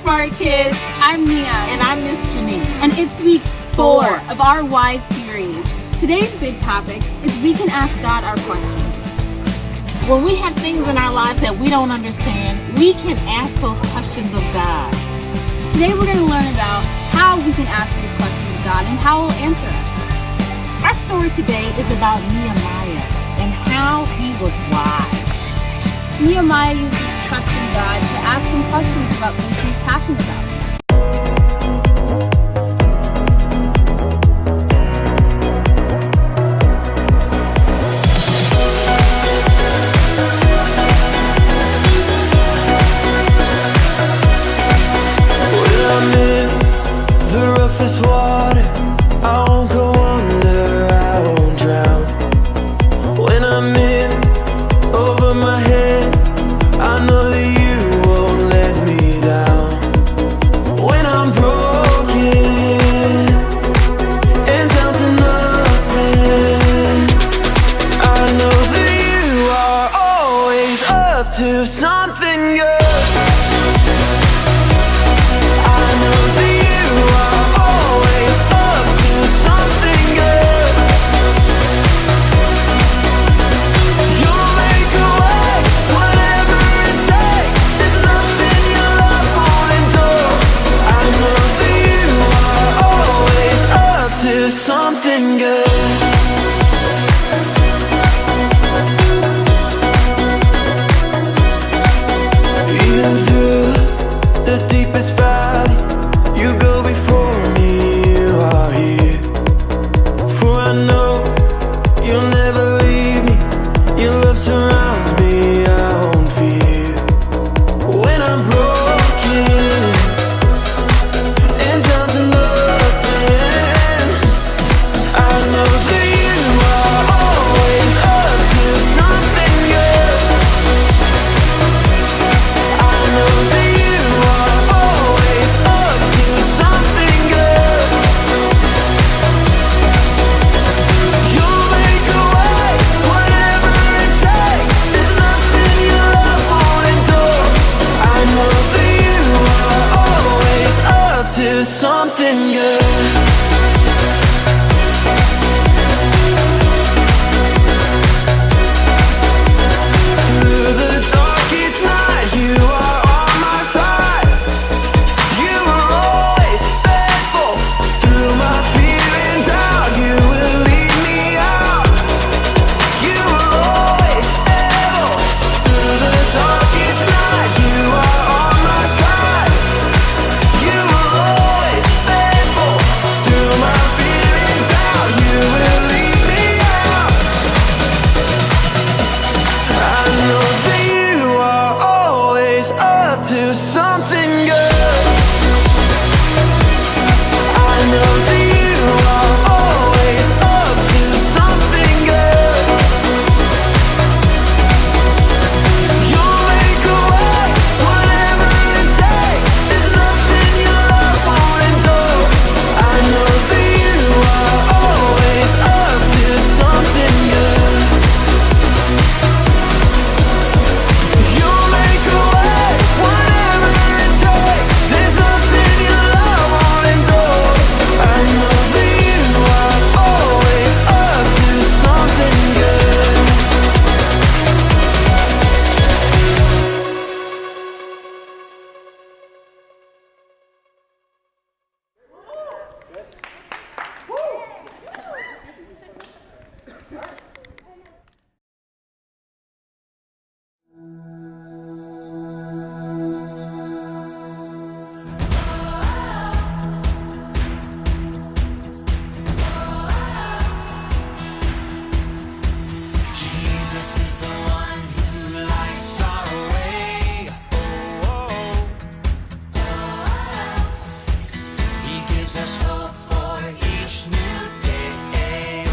Smart Kids. I'm Nia. And I'm Miss Janice. And it's week 4 of our Wise series. Today's big topic is we can ask God our questions. When we have things in our lives that we don't understand, we can ask those questions of God. Today we're going to learn about how we can ask these questions of God and how He'll answer us. Our story today is about Nehemiah and how he was wise. Nehemiah uses trust in God to ask Him questions about things he's passionate about. To something good. I know that you are always up to something good. You'll make a way, whatever it takes. There's nothing your love won't endure. I know that you are always up to something good. Something good. Through the darkest night, you are on my side. You are always faithful. Through my fear and doubt, you will lead me out. You are always able. Through the darkest night, you are on my side. You are always faithful. Through my fear and doubt, you will lead me out. I know that you are always up to something good. I know that you are always up to something good. You'll make a way, whatever it takes. There's nothing your love won't endure. I know that you are always up to something good. You'll make a way, whatever it takes. There's nothing your love won't endure. I know that you are always up to something good. Jesus is the one who lights our way. He gives us hope for each new day.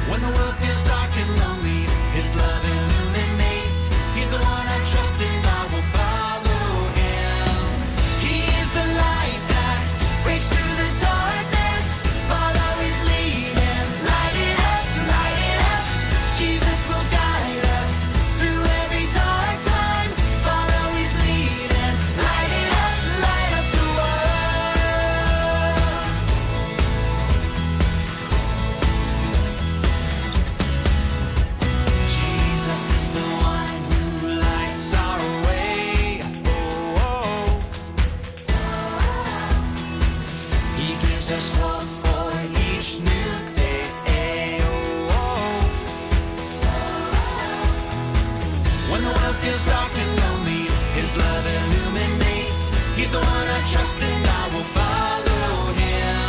When the world feels dark and lonely, His love illuminates. He's the one I trust and I will follow Him. He is the light that breaks through the darkness. Follow His leading. Light it up. Jesus will guide us through every dark time. fresh new day. When the world feels dark and lonely, His love illuminates. He's the one I trust and I will follow Him.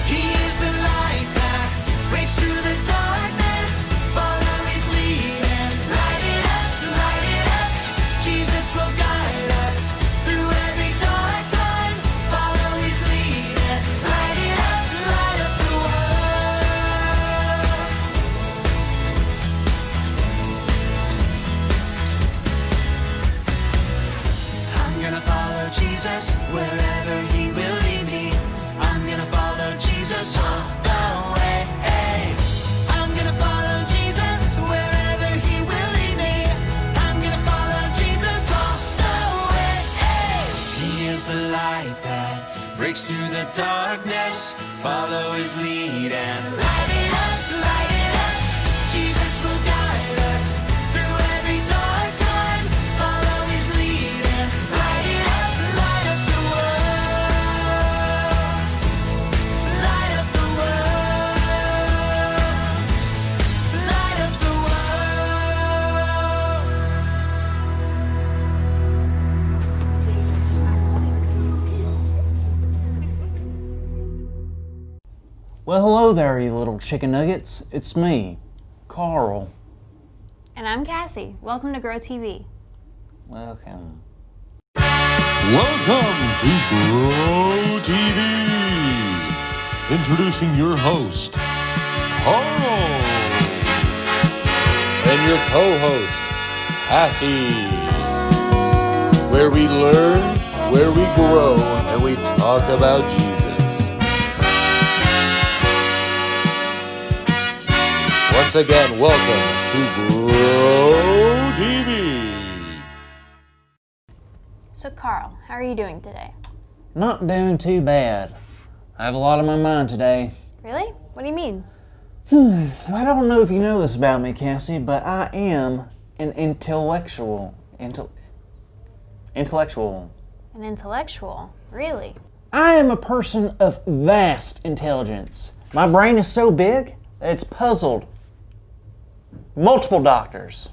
He is the light that breaks through the darkness. Follow His lead and light it up. Jesus will guide us through every dark time. Follow His lead and light up the world. I'm gonna follow Jesus wherever He will lead me. I'm gonna follow Jesus all the way. I'm gonna follow Jesus wherever He will lead me. I'm gonna follow Jesus all the way. He is the light that breaks through the darkness. Follow His lead and light it up. Jesus will guide us through every dark time. Follow His lead and light up the world. Light up the world. Light up the world. Well, hello there, you little chicken nuggets. It's me, Carl. And I'm Cassie. Welcome to Grow TV. Welcome. Welcome to Grow TV. Introducing your host, Carl. And your co-host, Cassie. Where we learn, where we grow, and we talk about Jesus. Once again, welcome to Grow TV. So, Carl, how are you doing today? Not doing too bad. I have a lot on my mind today. Really? What do you mean? I don't know if you know this about me, Cassie, but I am an intellectual. Intellectual. An intellectual? Really? I am a person of vast intelligence. My brain is so big that it's puzzled multiple doctors.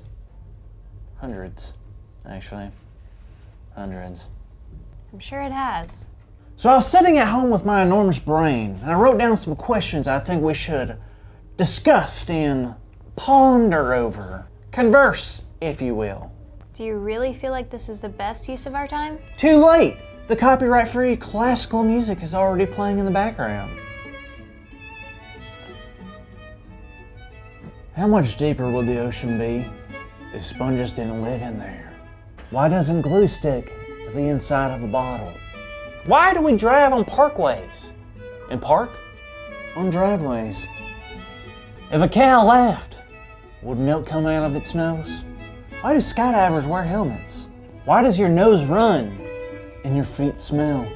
Hundreds, actually. Hundreds. I'm sure it has. So I was sitting at home with my enormous brain, and I wrote down some questions I think we should discuss and ponder over. Converse, if you will. Do you really feel like this is the best use of our time? Too late! The copyright-free classical music is already playing in the background. How much deeper would the ocean be if sponges didn't live in there? Why doesn't glue stick to the inside of a bottle? Why do we drive on parkways and park on driveways? If a cow laughed, would milk come out of its nose? Why do skydivers wear helmets? Why does your nose run and your feet smell?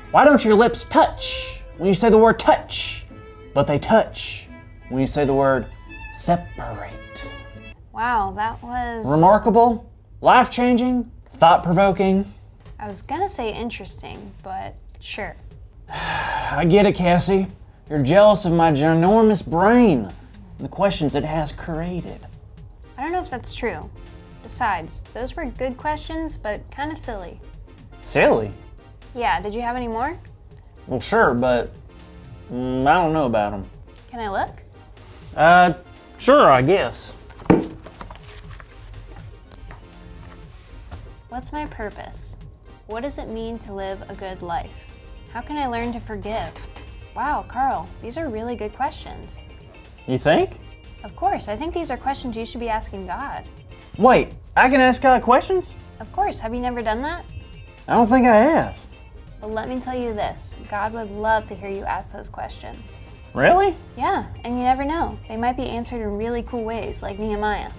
Why don't your lips touch when you say the word touch, but they touch when you say the word separate? Wow, that was... Remarkable, life-changing, thought-provoking. I was gonna say interesting, but sure. I get it, Cassie. You're jealous of my ginormous brain and the questions it has created. I don't know if that's true. Besides, those were good questions, but kind of silly. Silly? Yeah, did you have any more? Well, sure, but I don't know about them. Can I look? Sure, I guess. What's my purpose? What does it mean to live a good life? How can I learn to forgive? Wow, Carl, these are really good questions. You think? Of course, I think these are questions you should be asking God. Wait, I can ask God questions? Of course, have you never done that? I don't think I have. Well, let me tell you this, God would love to hear you ask those questions. Really? Yeah, and you never know. They might be answered in really cool ways, like Nehemiah.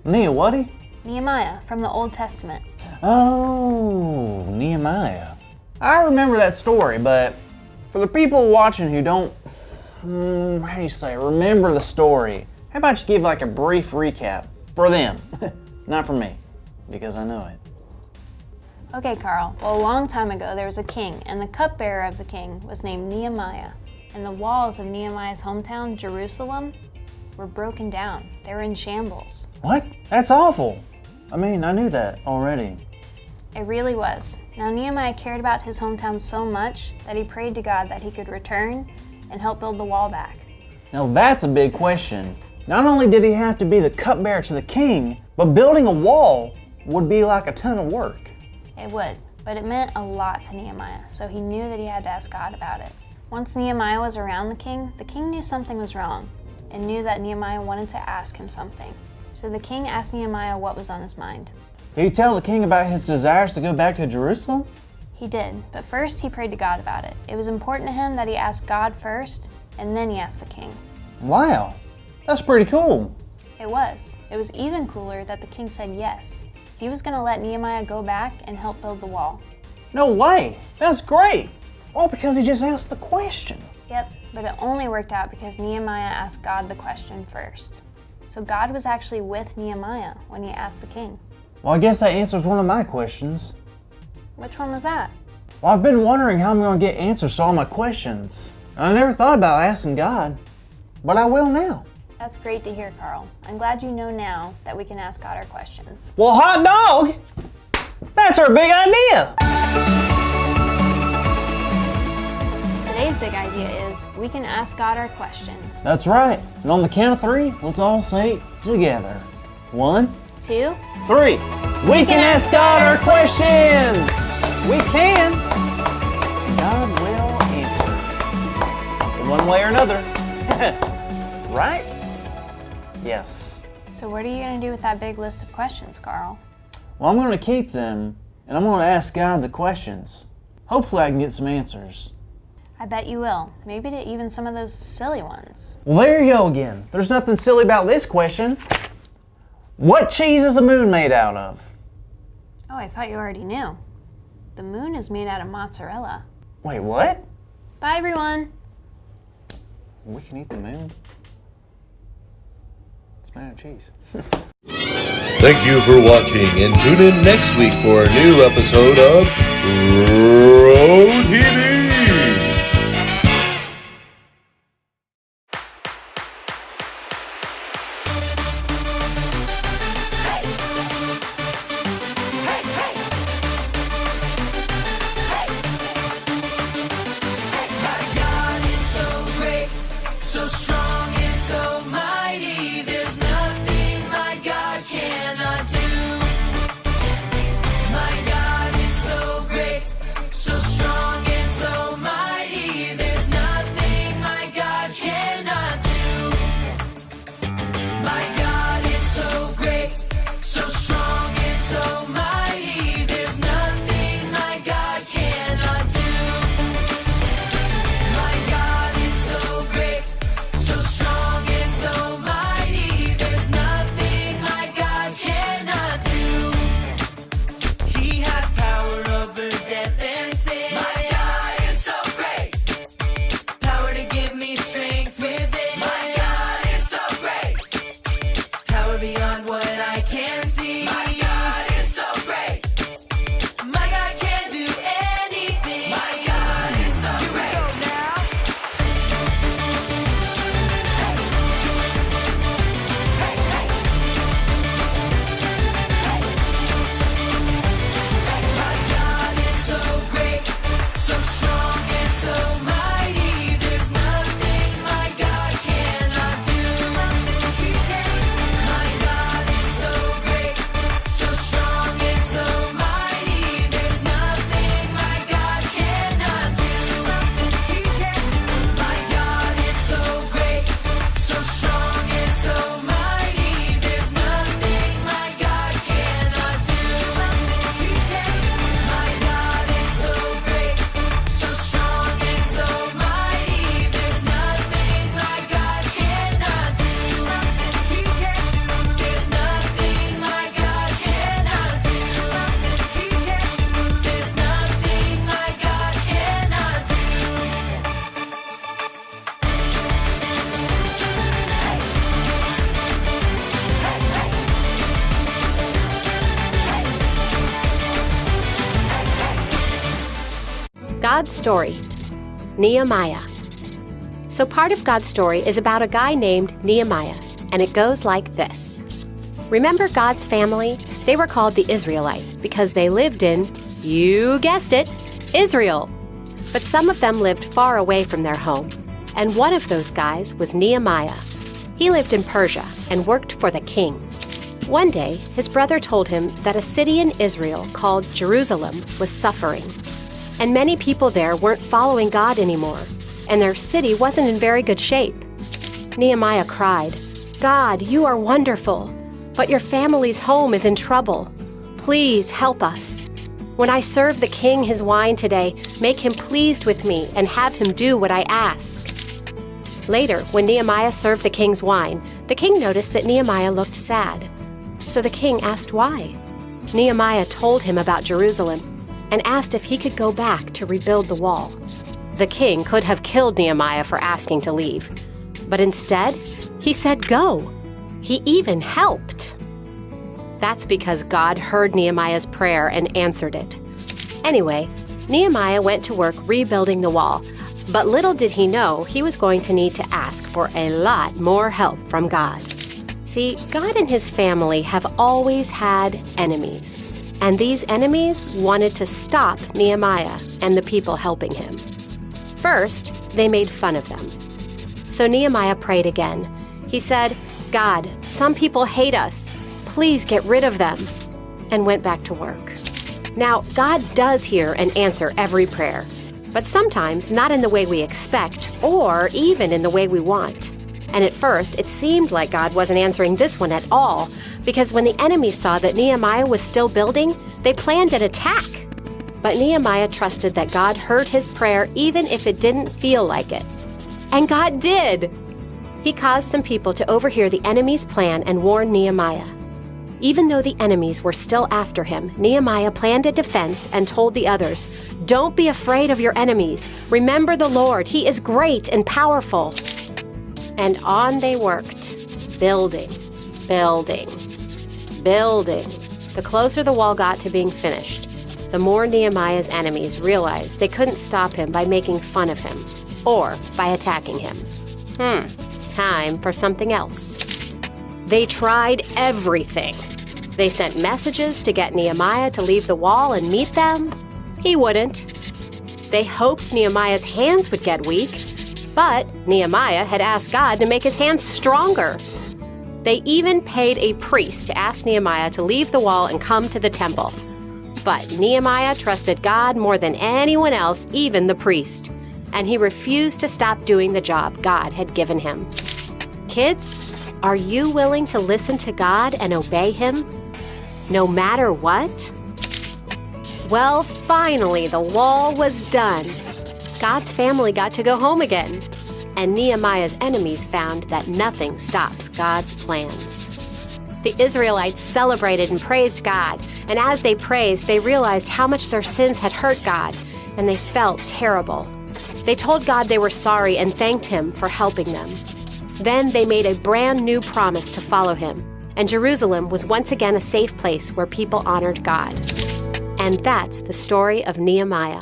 What? Nehemiah, from the Old Testament. Oh, Nehemiah. I remember that story, but for the people watching who don't, how do you say, remember the story, how about you give like a brief recap for them, not for me, because I know it. Okay, Carl. Well, a long time ago, there was a king, and the cupbearer of the king was named Nehemiah. and the walls of Nehemiah's hometown, Jerusalem, were broken down. They were in shambles. What? That's awful. I mean, I knew that already. It really was. Now, Nehemiah cared about his hometown so much that he prayed to God that he could return and help build the wall back. Now that's a big question. Not only did he have to be the cupbearer to the king, but building a wall would be like a ton of work. It would, but it meant a lot to Nehemiah, so he knew that he had to ask God about it. Once Nehemiah was around the king knew something was wrong and knew that Nehemiah wanted to ask him something. So the king asked Nehemiah what was on his mind. Did he tell the king about his desires to go back to Jerusalem? He did, but first he prayed to God about it. It was important to him that he asked God first, and then he asked the king. Wow, that's pretty cool. It was. It was even cooler that the king said yes. He was going to let Nehemiah go back and help build the wall. No way, that's great. All because he just asked the question. Yep, but it only worked out because Nehemiah asked God the question first. So God was actually with Nehemiah when he asked the king. Well, I guess that answers one of my questions. Which one was that? Well, I've been wondering how I'm going to get answers to all my questions. I never thought about asking God, but I will now. That's great to hear, Carl. I'm glad you know now that we can ask God our questions. Well, hot dog, that's our big idea. Today's big idea is we can ask God our questions. That's right. And on the count of three, let's all say it together. 1, 2, 3. We can ask God our questions. We can. And God will answer. In one way or another. Right? Yes. So what are you going to do with that big list of questions, Carl? Well, I'm going to keep them, and I'm going to ask God the questions. Hopefully I can get some answers. I bet you will. Maybe to even some of those silly ones. Well, there you go again. There's nothing silly about this question. What cheese is the moon made out of? Oh, I thought you already knew. The moon is made out of mozzarella. Wait, what? Bye, everyone. We can eat the moon? It's made out of cheese. Thank you for watching, and tune in next week for a new episode of Row TV. My God is so great, so strong and so mighty. There's nothing my God cannot do. My God is so great, so strong and so mighty. There's nothing my God cannot do. My God is so great, so strong and so mighty. There's nothing my God cannot do. My God is so great, so strong and so mighty. There's nothing my God cannot do. He has power over death and sin. My God is so great, power to give me strength within. My God is so great, power beyond what I can see. My God is so great. My God can do anything. My God is so great. Here we go now. My God is so great, so strong and so mighty. There's nothing my God cannot do. My God is so great, so strong and so mighty. There's nothing my God cannot do. My God is so great, so strong and so mighty. There's nothing my God cannot do. My God is so great, so strong and so mighty. There's nothing my God cannot do. There's nothing my God cannot do. There's nothing my God cannot do. God's story, Nehemiah. So part of God's story is about a guy named Nehemiah, and it goes like this. Remember God's family? They were called the Israelites because they lived in, you guessed it, Israel. But some of them lived far away from their home, and one of those guys was Nehemiah. He lived in Persia and worked for the king. One day, his brother told him that a city in Israel called Jerusalem was suffering, and many people there weren't following God anymore, and their city wasn't in very good shape. Nehemiah cried, "God, you are wonderful, but your family's home is in trouble. Please help us. When I serve the king his wine today, make him pleased with me and have him do what I ask." Later, when Nehemiah served the king's wine, the king noticed that Nehemiah looked sad. So the king asked why. Nehemiah told him about Jerusalem and asked if he could go back to rebuild the wall. The king could have killed Nehemiah for asking to leave, but instead, he said go. He even helped. That's because God heard Nehemiah's prayer and answered it. Anyway, Nehemiah went to work rebuilding the wall, but little did he know he was going to need to ask for a lot more help from God. See, God and his family have always had enemies, and these enemies wanted to stop Nehemiah and the people helping him. First, they made fun of them. So Nehemiah prayed again. He said, "God, some people hate us. Please get rid of them," and went back to work. Now, God does hear and answer every prayer, but sometimes not in the way we expect or even in the way we want. And at first, it seemed like God wasn't answering this one at all, because when the enemy saw that Nehemiah was still building, they planned an attack. But Nehemiah trusted that God heard his prayer even if it didn't feel like it. And God did! He caused some people to overhear the enemy's plan and warn Nehemiah. Even though the enemies were still after him, Nehemiah planned a defense and told the others, "Don't be afraid of your enemies. Remember the Lord. He is great and powerful." And on they worked, building, building, building. The closer the wall got to being finished, the more Nehemiah's enemies realized they couldn't stop him by making fun of him or by attacking him. Time for something else. They tried everything. They sent messages to get Nehemiah to leave the wall and meet them. He wouldn't. They hoped Nehemiah's hands would get weak, but Nehemiah had asked God to make his hands stronger. They even paid a priest to ask Nehemiah to leave the wall and come to the temple. But Nehemiah trusted God more than anyone else, even the priest, and he refused to stop doing the job God had given him. Kids, are you willing to listen to God and obey him, no matter what? Well, finally, the wall was done. God's family got to go home again, and Nehemiah's enemies found that nothing stops God's plans. The Israelites celebrated and praised God, and as they praised, they realized how much their sins had hurt God, and they felt terrible. They told God they were sorry and thanked him for helping them. Then they made a brand new promise to follow him, and Jerusalem was once again a safe place where people honored God. And that's the story of Nehemiah.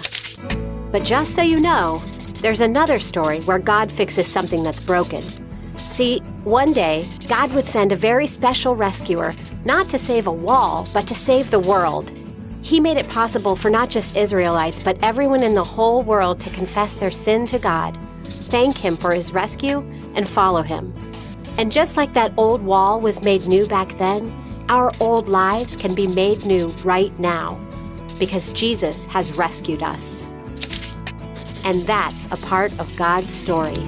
But just so you know, there's another story where God fixes something that's broken. See, one day, God would send a very special rescuer, not to save a wall, but to save the world. He made it possible for not just Israelites, but everyone in the whole world to confess their sin to God, thank him for his rescue, and follow him. And just like that old wall was made new back then, our old lives can be made new right now, because Jesus has rescued us. And that's a part of God's story.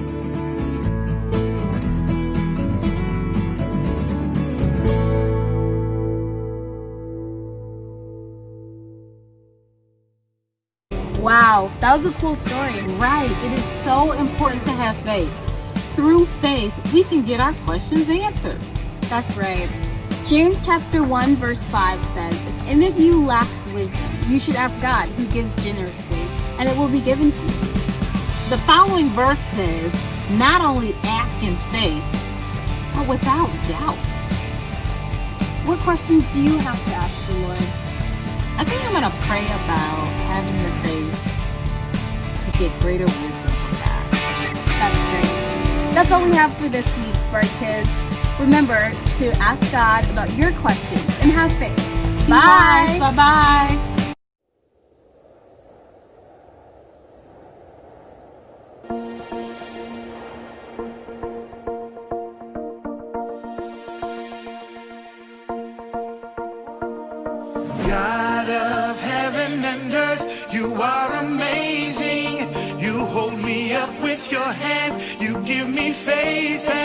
Wow, that was a cool story. Right. It is so important to have faith. Through faith, we can get our questions answered. That's right. James chapter 1 verse 5 says, "If any of you lacks wisdom, you should ask God, who gives generously, and it will be given to you." The following verse says, not only ask in faith, but without doubt. What questions do you have to ask the Lord? I think I'm going to pray about having the faith to get greater wisdom from God. That's great. That's all we have for this week, Spark Kids. Remember to ask God about your questions and have faith. Bye! Bye-bye. God of heaven and earth, you are amazing. You hold me up with your hand, you give me faith.